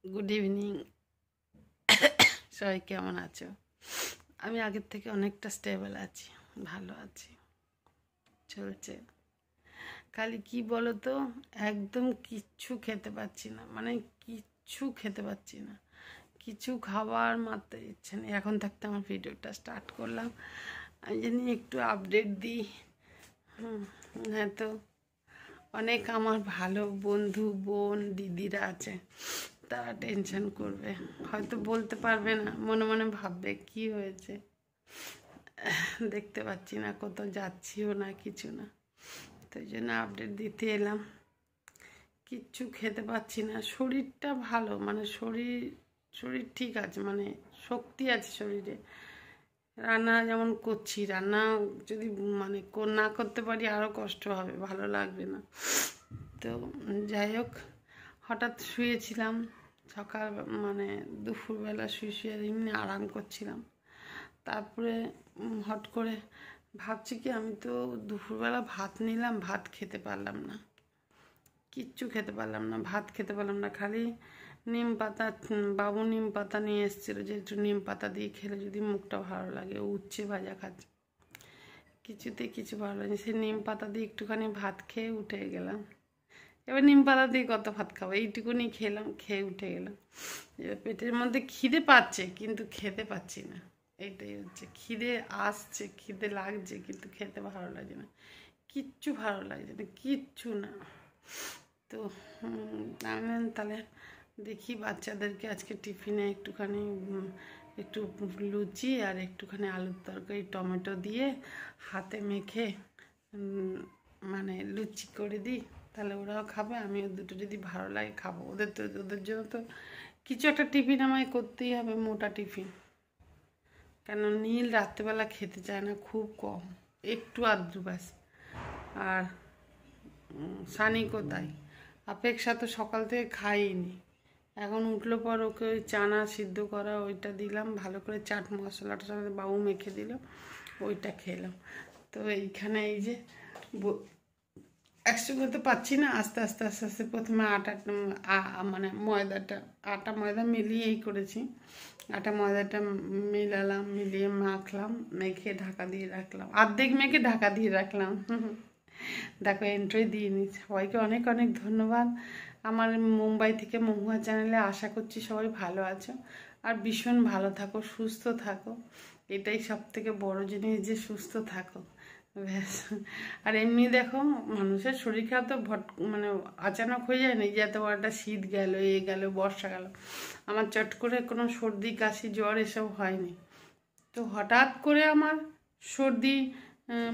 Good evening. সবাই কেমন আছো? আমি আগের থেকে অনেকটা স্টেবল আছি, ভালো আছি, চলছে। খালি কি বলো তো, একদম কিচ্ছু খেতে পাচ্ছি না, মানে কিচ্ছু খেতে পাচ্ছি না, কিছু খাবার মারতে ইচ্ছে নেই। এখন থাকতে আমার ভিডিওটা স্টার্ট করলাম, আমি জানি একটু আপডেট দিই। হ্যাঁ, তো অনেক আমার ভালো বন্ধু, বোন, দিদিরা আছে, তারা টেনশন করবে, হয়তো বলতে পারবে না, মনে মনে ভাববে কি হয়েছে, দেখতে পাচ্ছি না, কোথাও যাচ্ছিও না, কিছু না। তো এই জন্য আপডেট দিতে এলাম। কিচ্ছু খেতে পাচ্ছি না, শরীরটা ভালো, মানে শরীর শরীর ঠিক আছে, মানে শক্তি আছে শরীরে। রান্না যেমন করছি, রান্না যদি মানে না করতে পারি আরও কষ্ট হবে, ভালো লাগবে না। তো যাই হোক, হঠাৎ শুয়েছিলাম সকাল, মানে দুপুরবেলা শুয়ে শুয়ে এমনি আরাম করছিলাম। তারপরে হট করে ভাবছি কি, আমি তো দুপুরবেলা ভাত নিলাম, ভাত খেতে পারলাম না, কিচ্ছু খেতে পারলাম না, ভাত খেতে পারলাম না। খালি নিম পাতা, বাবু নিম পাতা নিয়ে এসেছিলো, যে একটু নিম পাতা দিয়ে খেলে যদি মুখটা ভালো লাগে, উচ্ছে ভাজা খাচ্ছে, কিছুতে কিছু ভালো লাগে। সে নিম পাতা দিয়ে একটুখানি ভাত খেয়ে উঠে গেলাম। এবার নিম পাতা দিয়ে কত ভাত খাবো, এইটুকুনি খেলাম, খেয়ে উঠে গেলাম। এবার পেটের মধ্যে খিদে পাচ্ছে কিন্তু খেতে পাচ্ছি না, এইটাই হচ্ছে। খিদে আসছে, খিদে লাগছে, কিন্তু খেতে ভালো লাগছে না, কিচ্ছু ভালো লাগছে না, কিচ্ছু না। তো আমি তাহলে দেখি বাচ্চাদেরকে আজকে টিফিনে একটুখানি একটু লুচি আর একটুখানি আলুর তরকারি টমেটো দিয়ে হাতে মেখে মানে লুচি করে দিই, তাহলে ওরাও খাবে, আমিও দুটো যদি ভালো লাগে খাবো। ওদের জন্য তো কিছু একটা টিফিন আমায় করতেই হবে, মোটা টিফিন। কেন নীল রাত্রেবেলা খেতে চায় না, খুব কম, একটু আধটু ব্যাস। আর সানিকও তাই। আপেক্ষা তো সকাল থেকে খাইনি, এখন উঠলো পর ওকে ওই চানা সিদ্ধ করা ওইটা দিলাম, ভালো করে চাট মশলাটা সাথে বাবু মেখে দিল, ওইটা খেলাম। তো এইখানে এই যে একসঙ্গে তো পাচ্ছি না, আস্তে আস্তে আস্তে আস্তে প্রথমে মানে আটা ময়দা মিলিয়েই করেছি। আটা ময়দাটা মিলালাম, মিলিয়ে মাখলাম, মেখে ঢাকা দিয়ে রাখলাম, অর্ধেক মেখে ঢাকা দিয়ে রাখলাম। দেখো এন্ট্রি দিয়ে নিচ্ছি। সবাইকে অনেক অনেক ধন্যবাদ। আমার মুম্বাই থেকে মহুয়া চ্যানেলে আশা করছি সবাই ভালো আছো, আর ভীষণ ভালো থাকো, সুস্থ থাকো, এটাই সব থেকে বড় জিনিস, যে সুস্থ থাকো, ব্যাস। আর এমনি দেখো, মানুষের শরীর খারাপ তো মানে আচানক হয়ে যায় না, যে এত বড় একটা শীত গেল, গেল, বর্ষা গেল, আমার চট করে কোনো সর্দি কাশি জ্বর এসব হয়নি। তো হঠাৎ করে আমার সর্দি,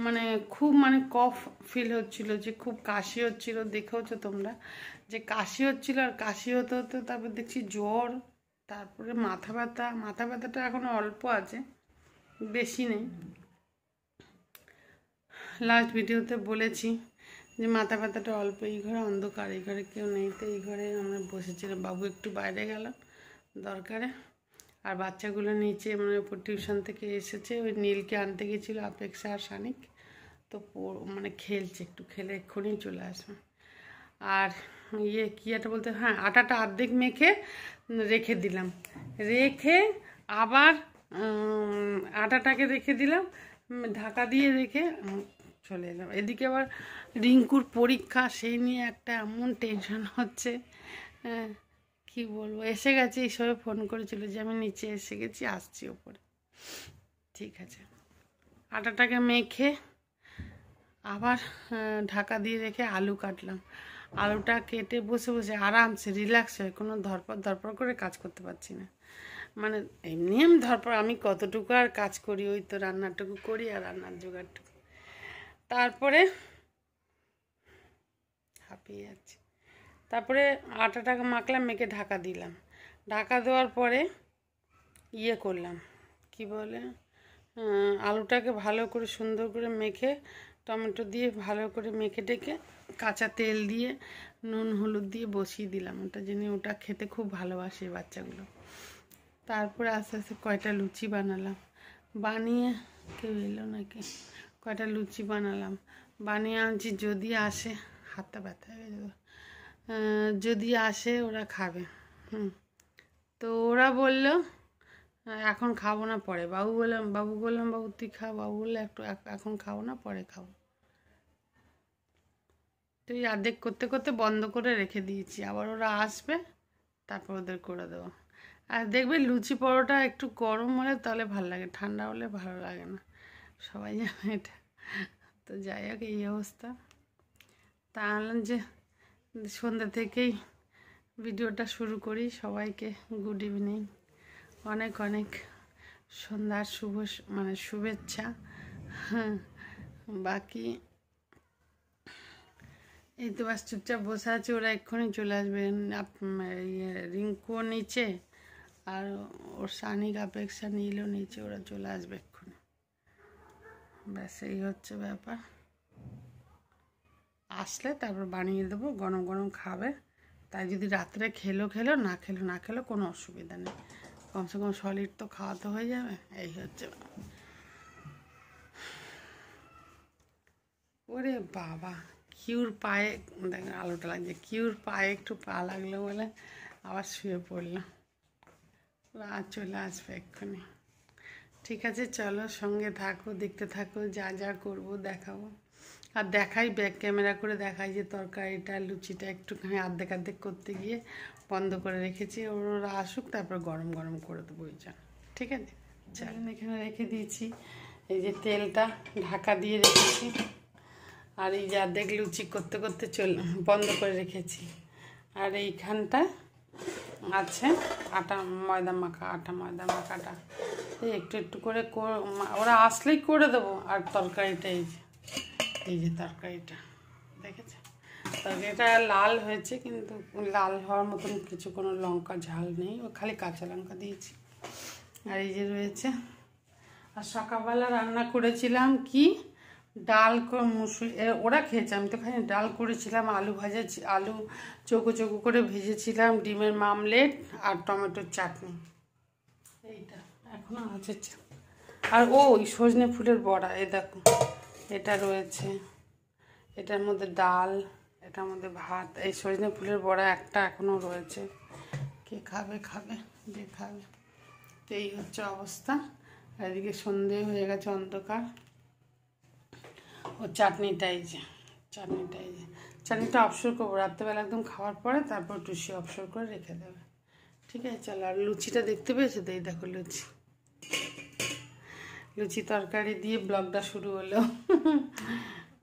মানে খুব, মানে কফ ফিল হচ্ছিল, যে খুব কাশি হচ্ছিল, দেখেওছো তোমরা যে কাশি হচ্ছিল, আর কাশি হতে হতে তারপর দেখছি জ্বর, তারপরে মাথা ব্যথাটা এখনো অল্প আছে, বেশি নেই। লাস্ট ভিডিওতে বলেছি যে মাথা ব্যথাটা অল্প। এই ঘরে অন্ধকার, এই ঘরে কেউ নেই, তো এই ঘরে আমরা বসেছিলাম, বাবু একটু বাইরে গেল দরকারে, আর বাচ্চাগুলো নিচে মানে উপর টিউশন থেকে এসেছে, ওই নীলকে আনতে গেছিলো আপেক্ষা আর সানিক, তো মানে খেলছে, একটু খেলে এক্ষুনি চলে আসবে। আর কী একটা বলতে, হ্যাঁ, আটাটা অর্ধেক মেখে রেখে দিলাম, রেখে আবার আটাটাকে রেখে দিলাম, ঢাকা দিয়ে রেখে চলে এলাম। এদিকে আবার রিঙ্কুর পরীক্ষা, সেই নিয়ে একটা এমন টেনশন হচ্ছে, হ্যাঁ কী বলবো। এসে গেছে, এই সবে ফোন করেছিল যে আমি নিচে এসে গেছি, আসছি ওপরে। ঠিক আছে, আটাটাকে মেখে আবার ঢাকা দিয়ে রেখে আলু কাটলাম। আলুটা কেটে বসে বসে আরামসে রিল্যাক্স হয়ে, কোনো ধরপড় করে কাজ করতে পারছি না। মানে এমনি আমি আমি কতটুকু আর কাজ করি, ওই তো রান্নাটুকু করি আর রান্নার জোগাড়টুকু। তারপরে হাঁপিয়ে যাচ্ছি। তারপরে আটাটাকে মাখলাম, মেখে ঢাকা দিলাম। ঢাকা দেওয়ার পরে করলাম, কি বলে, আলুটাকে ভালো করে সুন্দর করে মেখে টমেটো দিয়ে ভালো করে মেখে টেকে কাঁচা তেল দিয়ে নুন হলুদ দিয়ে বসিয়ে দিলাম, ওটা জেনে ওটা খেতে খুব ভালোবাসে বাচ্চাগুলো। তারপরে আস্তে আস্তে কয়টা লুচি বানালাম, বানিয়ে কেউ এলো নাকি, কয়টা লুচি বানালাম, বানিয়ে আনছি, যদি আসে, হাতটা ব্যথা হয়ে যাবে, যদি আসে ওরা খাবে। তো ওরা বলল এখন খাবো না, পরে। বাবু বললাম বাবু তুই খা। বাবু বললো এখন খাবো না, পরে খাবো। তো এই অর্ধেক করতে করতে বন্ধ করে রেখে দিয়েছি, আবার ওরা আসবে তারপর ওদের করে দেবো। আর দেখবে লুচি পরোটা একটু গরম হলে তাহলে ভালো লাগে, ঠান্ডা হলে ভালো লাগে না, সবাই জানে এটা। তো যাই হোক, এই অবস্থা। তাহলে যে সন্ধ্যা থেকেই ভিডিওটা শুরু করি। সবাইকে গুড ইভিনিং, অনেক অনেক সন্ধ্যার শুভেচ্ছা। হ্যাঁ, বাকি এই তো বাস চুপচাপ বসে আছে, ওরা এক্ষুনি চলে আসবে। রিঙ্কুও নিচে, আর ওর সানিক অপেক্ষা নিলেও নিচে, ওরা চলে আসবে এক্ষুনি। ব্যাস এই হচ্ছে ব্যাপার। আসলে তারপর বানিয়ে দেবো, গরম গরম খাবে। তাই যদি রাত্রে খেলো না খেলো কোনো অসুবিধা নেই, কমসে কম সলিড তো খাওয়া তো হয়ে যাবে। এই হচ্ছে। ওরে বাবা, কিউর পায়ে দেখ আলোটা লাগছে, কিউর পায়ে একটু পা লাগলো বলে আবার শুয়ে পড়লাম। আর চলে আসবে এক্ষুনি। ঠিক আছে, চলো সঙ্গে থাকো, দেখতে থাকো, যা যা করবো দেখাবো। আর দেখাই, ব্যাক ক্যামেরা করে দেখাই যে তরকারিটা লুচিটা একটুখানি আর্ধেক করতে গিয়ে বন্ধ করে রেখেছি। ওরা আসুক তারপর গরম গরম করে দেবো ওই জন্য। ঠিক আছে, চলেন এখানে রেখে দিয়েছি। এই যে তেলটা ঢাকা দিয়ে রেখেছি, আর এই যে অর্ধেক লুচি করতে করতে বন্ধ করে রেখেছি। আর এইখানটা আছে ময়দা মাখাটা, এই একটু করে ওরা আসলেই করে দেবো। আর তরকারিটা এই যে তরকারিটা দেখেছে, তরকারিটা লাল হয়েছে, কিন্তু লাল হওয়ার মতন কোনো লঙ্কা ঝাল নেই, ও খালি কাঁচা লঙ্কা দিয়েছি। আর এই যে রয়েছে। আর সকালবেলা রান্না করেছিলাম কি, ডাল মুসুরি, ওরা খেয়েছে, আমি তো খাই। ডাল করেছিলাম, আলু চৌকো করে ভেজেছিলাম, ডিমের মামলেট আর টমেটোর চাটনি। এইটা এখনো আছে। আর ওই সজনে ফুলের বড়া, এই দেখো এটা রয়েছে, এটার মধ্যে ডাল, এটার মধ্যে ভাত। এই সজনে ফুলের বড়া একটা এখনো রয়েছে, কে খাবে যে খাবে। তো এই হচ্ছে অবস্থা। এদিকে সন্ধে হয়ে গেছে, অন্ধকার। ও চাটনিটা অবসর করবো রাত্রেবেলা, একদম খাওয়ার পরে, তারপর টুসি অবসর করে রেখে দেবে। ঠিক আছে, চলো। আর লুচিটা দেখতে পেয়েছো তো, এই দেখো লুচি তরকারি দিয়ে ব্লগটা শুরু হলো।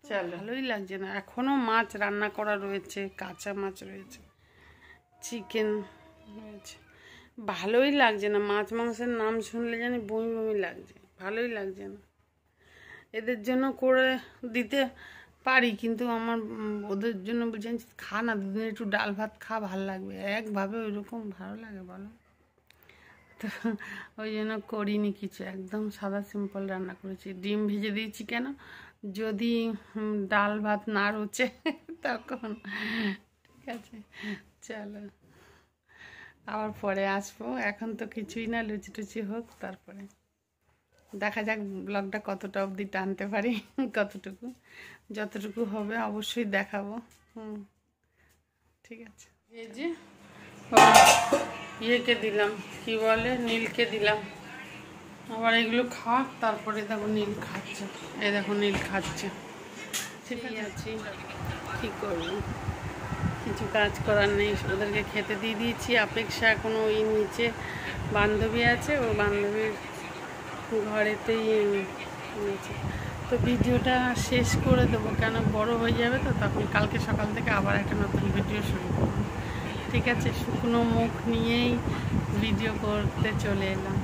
চলো, ভালোই লাগছে না, এখনও মাছ রান্না করা রয়েছে, কাঁচা মাছ রয়েছে, চিকেন রয়েছে। ভালোই লাগছে না, মাছ মাংসের নাম শুনলে জানি বমি লাগছে, ভালোই লাগছে না। এদের জন্য করে দিতে পারি, কিন্তু আমার ওদের জন্য জানি খা না, দুদিন একটু ডাল ভাত খা, ভালো লাগবে। একভাবে ওইরকম ভালো লাগে বলো তো, ওই জন্য করিনি কিছু, একদম সাদা সিম্পল রান্না করেছি। ডিম ভেজে দিয়েছি কেন, যদি ডাল ভাত না রুচে তখন। ঠিক আছে, চলো আবার পরে আসবো, এখন তো কিছুই না, লুচি টুচি হোক, তারপরে দেখা যাক ব্লগটা কতটা অবধি টানতে পারি, যতটুকু হবে অবশ্যই দেখাবো। ঠিক আছে। এই যে ইয়েকে দিলাম, কি বলে, নীলকে দিলাম। আবার এগুলো খাক, তারপরে দেখো নীল খাচ্ছে, এই দেখো নীল খাচ্ছে। ঠিক আছে, কী করবো, কিছু কাজ করার নেই। ওদেরকে খেতে দিয়ে দিয়েছি। অপেক্ষা এখনো ওই নিচে বান্ধবী আছে, ও বান্ধবীর ঘরেতেই নিয়েছে। তো ভিডিওটা শেষ করে দেবো, কেন বড় হয়ে যাবে তো, তখন কালকে সকাল থেকে আবার একটা নতুন ভিডিও শুরু করবো। ঠিক আছে, শুকনো মুখ নিয়েই ভিডিও করতে চলে এলাম।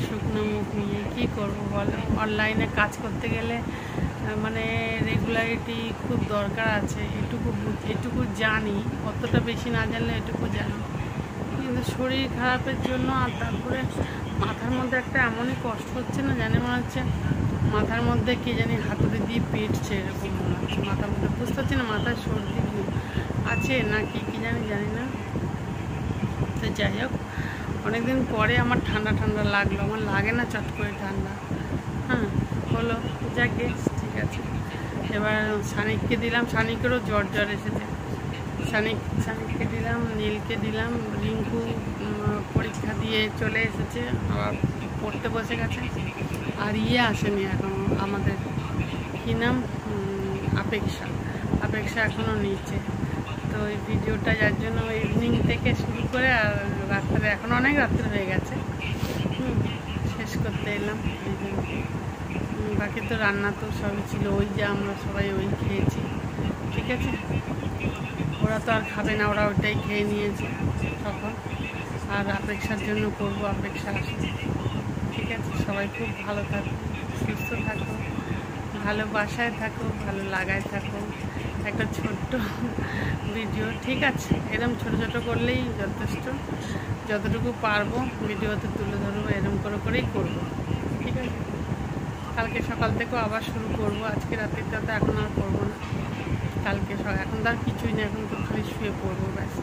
শুকনো মুখ নিয়ে কী করবো বলো, অনলাইনে কাজ করতে গেলে মানে রেগুলারিটি খুব দরকার আছে। এটুকু জানি, অতটা বেশি না জানলে এটুকু জানি, কিন্তু শরীর খারাপের জন্য। আর তারপরে মাথার মধ্যে একটা এমনই কষ্ট হচ্ছে না, জানি মনে হচ্ছে মাথার মধ্যে কে জানি হাতুড়ি দিয়ে পেটছে, এরকম মনে হচ্ছে মাথার মধ্যে। বুঝতে পারছি না মাথায় সর্দি আছে না কি জানি না। তো যাই হোক, অনেকদিন পরে আমার ঠান্ডা লাগলো, আমার লাগে না চট করে ঠান্ডা। হ্যাঁ, হলো, যাকে ঠিক আছে। এবার সানিককে দিলাম, সানিকেরও জ্বর এসেছে। সানিককে দিলাম, নীলকে দিলাম, রিঙ্কু চলে এসেছে, আবার পড়তে বসে গেছে। আর আসেনি এখনও, আমাদের কী নাম, আপেক্ষা এখনও নিচে। তো ওই ভিডিওটা যার জন্য ইভিনিং থেকে শুরু করে আর রাত্রে, এখন অনেক রাত্রে হয়ে গেছে, শেষ করতে এলাম। বাকি তো রান্না তো সবই ছিল, ওই যে আমরা সবাই ওই খেয়েছি, ঠিক আছে। ওরা তো আর খাবে না, ওরা ওইটাই খেয়ে নিয়েছে তখন। আর আপেক্ষার জন্য করবো, আপেক্ষা আসবে, ঠিক আছে। সবাই খুব ভালো থাকো, সুস্থ থাকো, ভালোবাসায় থাকো, ভালো লাগায় থাকো। একটা ছোট্ট ভিডিও, ঠিক আছে, এরকম ছোটো ছোটো করলেই যথেষ্ট। যতটুকু পারবো ভিডিওতে তুলে ধরবো, এরকম করেই করবো, ঠিক আছে। কালকে সকাল থেকেও আবার শুরু করব। আজকে রাতের তো এখন আর করবো না, কালকে এখন তো আর কিছুই না, এখন তো খালি শুয়ে পড়বো ব্যাস।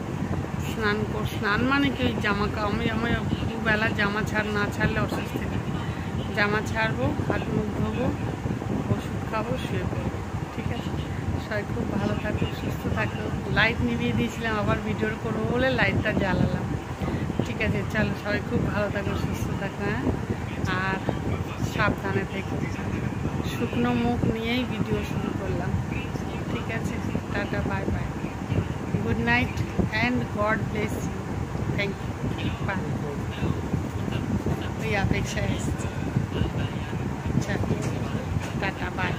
স্নান মানে কি, ওই আমি দুবেলা জামা না ছাড়লে অস্বস্তি লাগে। জামা ছাড়বো, হাত মুখ ধোবো, ওষুধ খাবো, শুয়ে পড়বো, ঠিক আছে। সবাই খুব ভালো থাকো, সুস্থ থাকো। লাইট নিভিয়ে দিয়েছিলাম, আবার ভিডিও করবো বলে লাইটটা জ্বালালাম, ঠিক আছে। চলো, সবাই খুব ভালো থাকো, সুস্থ থাকো, হ্যাঁ। আর সাবধানে থেকে, শুকনো মুখ নিয়েই ভিডিও শুরু করলাম, ঠিক আছে। Tata, bye bye, good night and God bless you, thank you, bye. ওই আপেক্ষায় এসছে, আচ্ছা, টাটা, বাই।